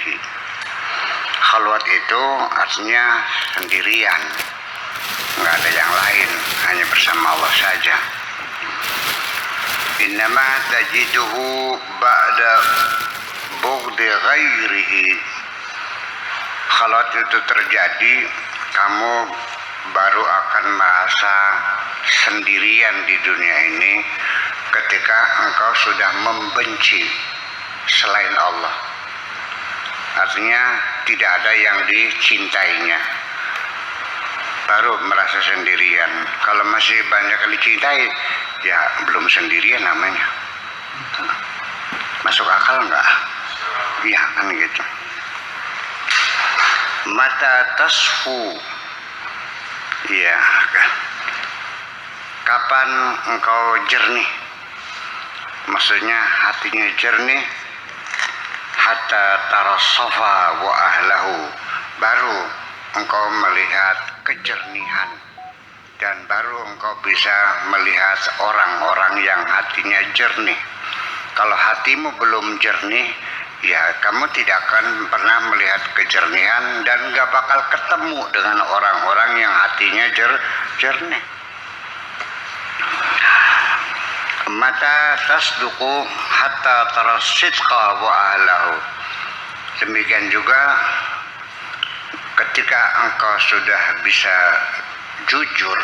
ghairihi. Khalwat itu artinya sendirian, nggak ada yang lain, hanya bersama Allah saja. Innama tajiduhu ba'da bughdi ghairihi. Khalwat itu terjadi, kamu baru akan merasa sendirian di dunia ini ketika engkau sudah membenci selain Allah. Artinya tidak ada yang dicintainya, baru merasa sendirian. Kalau masih banyak yang dicintai, ya belum sendirian namanya. Masuk akal enggak? Iya kan gitu. Mata tasfu, iya. Kapan engkau jernih? Maksudnya hatinya jernih. Hatta tarasafa wa ahlahu, baru engkau melihat kejernihan dan baru engkau bisa melihat orang-orang yang hatinya jernih. Kalau hatimu belum jernih, ya kamu tidak akan pernah melihat kejernihan dan gak bakal ketemu dengan orang-orang yang hatinya jernih. Mata tasduqu hatta tarasidqa wa ahlahu. Demikian juga ketika engkau sudah bisa jujur,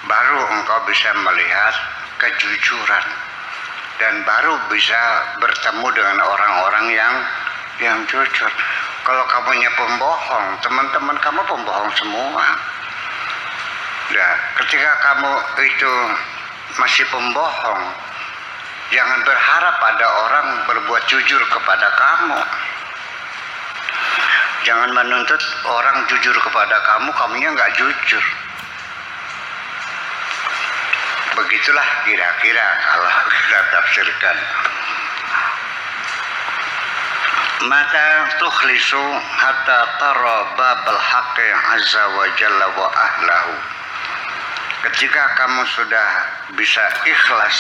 baru engkau bisa melihat kejujuran dan baru bisa bertemu dengan orang-orang yang jujur. Kalau kamunya pembohong, teman-teman kamu pembohong semua. Nah, ketika kamu itu masih pembohong, jangan berharap ada orang berbuat jujur kepada kamu. Jangan menuntut orang jujur kepada kamu, kamunya nggak jujur. Begitulah kira-kira kalau kita tafsirkan. Mata tukhlisu hatta tara babal haqqi azza wa jalla wa ahlahu. Ketika kamu sudah bisa ikhlas,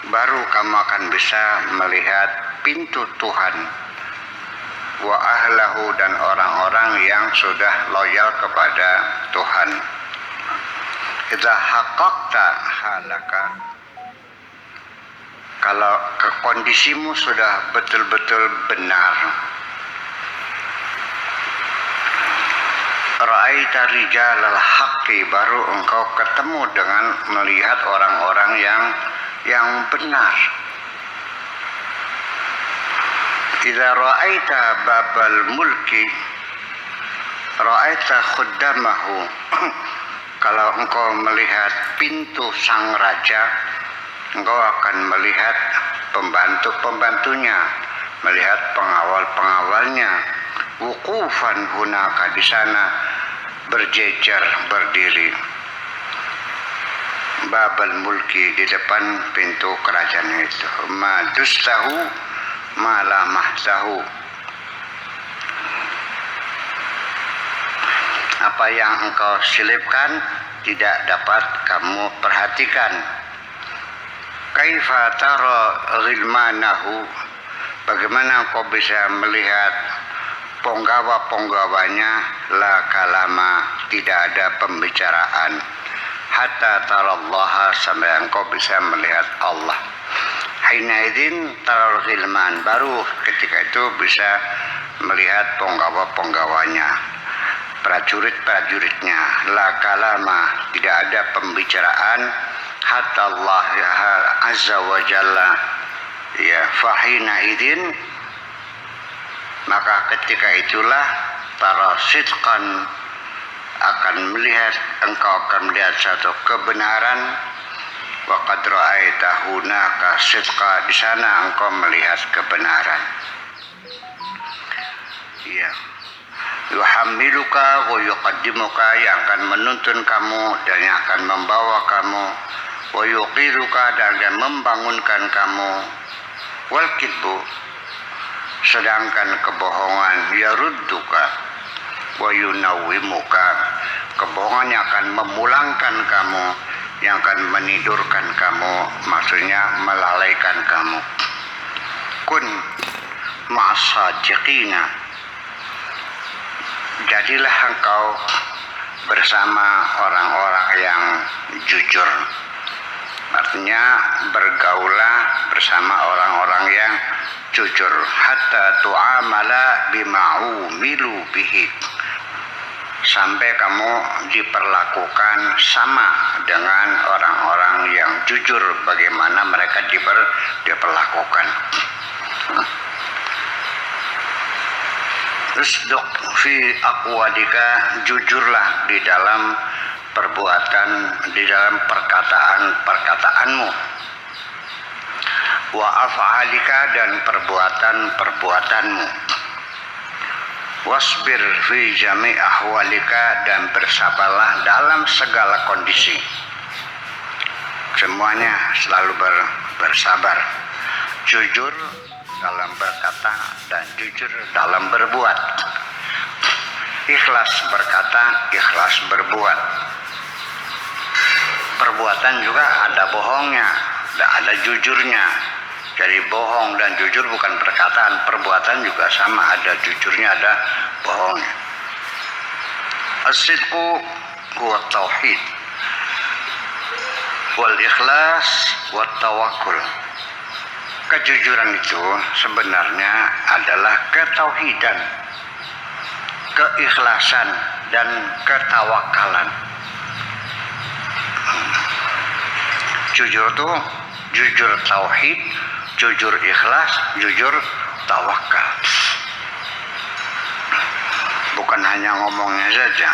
baru kamu akan bisa melihat pintu Tuhan wa ahlahu dan orang-orang yang sudah loyal kepada Tuhan. Idza haqqaqta halaka, kalau kondisimu sudah betul-betul benar, ra'aita rijalal haqqi, baru engkau ketemu dengan melihat orang-orang yang benar. Idza ra'aita babal mulki ra'aita khuddamahu, kalau engkau melihat pintu sang raja, engkau akan melihat pembantu-pembantunya, melihat pengawal-pengawalnya. Wukufan hunaka, di sana berjejer berdiri. Babal mulki, di depan pintu kerajaan itu. Madustahu malamahtahu, apa yang engkau selipkan tidak dapat kamu perhatikan. Kaifa tara ghilmanahu, bagaimana engkau bisa melihat penggawa-penggawanya. La kalama, tidak ada pembicaraan. Hatta tarallaha, sampai engkau bisa melihat Allah. Hinaidin taral ghilman, baru ketika itu bisa melihat penggawa-penggawanya, prajurit-prajuritnya. La kalama, tidak ada pembicaraan. Hatta Allah azza wa jalla, ya, fahinaidin, maka ketika itulah tara sidqan, akan melihat, engkau akan melihat satu kebenaran. Wa qad ra'aita hunaka sidqa, di sana engkau melihat kebenaran. Ya, yuhammiluka wa yuqaddimuka, yang akan menuntun kamu dan yang akan membawa kamu. Wa yuqiruka, dan akan membangunkan kamu. Wal kidbu, sedangkan kebohongan, yarudduka wa yunawwimuka, kebohongan yang akan memulangkan kamu, yang akan menidurkan kamu, maksudnya melalaikan kamu. Kun ma'as-sadiqina, jadilah engkau bersama orang-orang yang jujur. Artinya bergaulah bersama orang-orang yang jujur, hatta tu'amala bima'umilu bihi, sampai kamu diperlakukan sama dengan orang-orang yang jujur bagaimana mereka diperlakukan. Usduq fi aqwalika, jujurlah di dalam perbuatan, di dalam perkataan-perkataanmu. Wa af'alika, dan perbuatan-perbuatanmu. Wasbir fi jami' ahwalika, dan bersabarlah dalam segala kondisi. Semuanya selalu bersabar. Jujur dalam berkata dan jujur dalam berbuat. Ikhlas berkata, ikhlas berbuat. Perbuatan juga ada bohongnya, ada jujurnya. Jadi bohong dan jujur bukan perkataan, perbuatan juga sama, ada jujurnya, ada bohongnya. As-sidqu huwa tauhid wal ikhlas wat tawakkul. Kejujuran itu sebenarnya adalah ketauhidan, keikhlasan, dan ketawakalan. Jujur itu jujur tauhid, jujur ikhlas, jujur tawakal. Bukan hanya ngomongnya saja.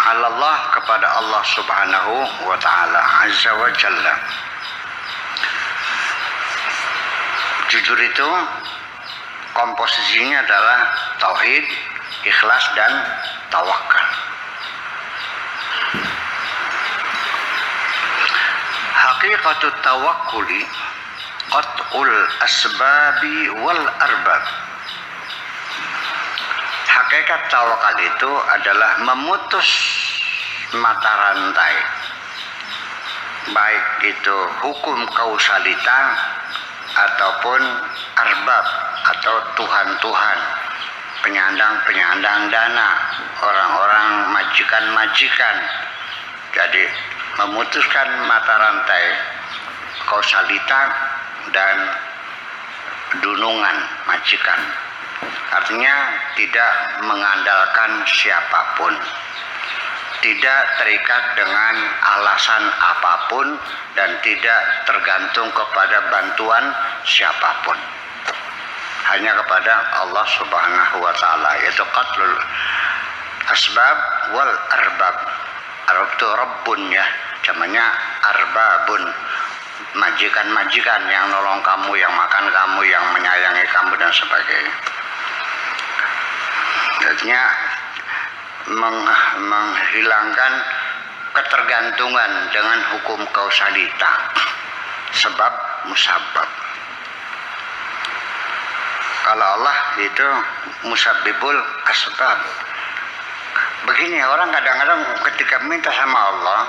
Allah, kepada Allah Subhanahu wa ta'ala Azza wa Jalla. Jujur itu komposisinya adalah tauhid, ikhlas, dan tawakal. Haqiqatut tawakkuli qat'ul asbabi wal arbab. Hakikat tawakal itu adalah memutus mata rantai, baik itu hukum kausalita ataupun arbab atau tuhan-tuhan, penyandang-penyandang dana, orang-orang majikan-majikan. Jadi memutuskan mata rantai kausalita dan dunungan majikan. Artinya tidak mengandalkan siapapun, tidak terikat dengan alasan apapun, dan tidak tergantung kepada bantuan siapapun. Hanya kepada Allah Subhanahu wa ta'ala, yaitu qatlul asbab wal arbab. Arab itu rabbun, ya, namanya arbabun, majikan-majikan yang nolong kamu, yang makan kamu, yang menyayangi kamu, dan sebagainya. Artinya menghilangkan ketergantungan dengan hukum kausalita, sebab musabab. Kalau Allah itu musabbibul asbab. Begini, orang kadang-kadang ketika minta sama Allah,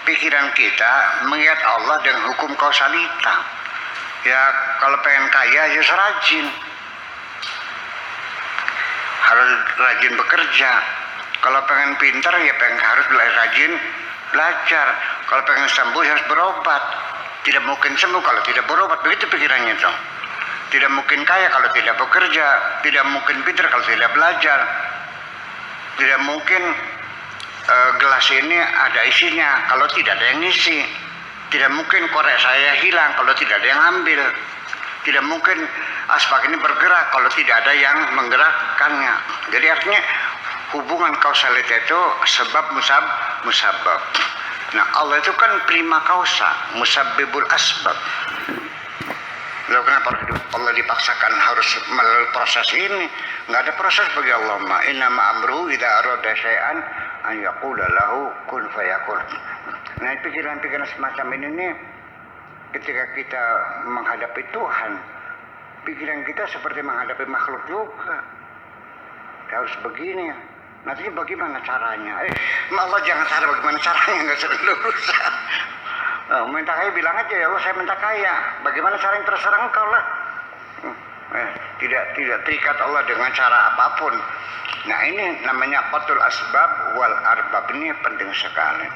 pikiran kita melihat Allah dengan hukum kausalita. Ya, kalau pengen kaya ya rajin, harus rajin bekerja. Kalau pengen pintar ya harus rajin belajar. Kalau pengen sembuh harus berobat. Tidak mungkin sembuh kalau tidak berobat. Begitu pikirannya itu. Tidak mungkin kaya kalau tidak bekerja. Tidak mungkin pintar kalau tidak belajar. Tidak mungkin gelas ini ada isinya kalau tidak ada yang isi. Tidak mungkin korek saya hilang kalau tidak ada yang ambil. Tidak mungkin asbak ini bergerak kalau tidak ada yang menggerakkannya. Jadi artinya hubungan kausalita itu sebab musabab. Nah, Allah itu kan prima causa, musabbibul asbab. Lalu kenapa Allah dipaksakan harus melalui proses ini? Nggak ada proses bagi Allah. Innama amruhu idza arada syai'an an yaqula lahu kun fayakun. Nah, pikiran-pikiran semacam ini nih, ketika kita menghadapi Tuhan, pikiran kita seperti menghadapi makhluk juga. Harus begini. Nanti bagaimana caranya? Allah jangan cara bagaimana caranya, nggak usah berusaha. Minta kaya bilang aja, ya Allah saya minta kaya. Bagaimana caranya, terserah engkau lah. tidak terikat Allah dengan cara apapun. Nah ini namanya qatul asbab wal arbab, ini penting sekali.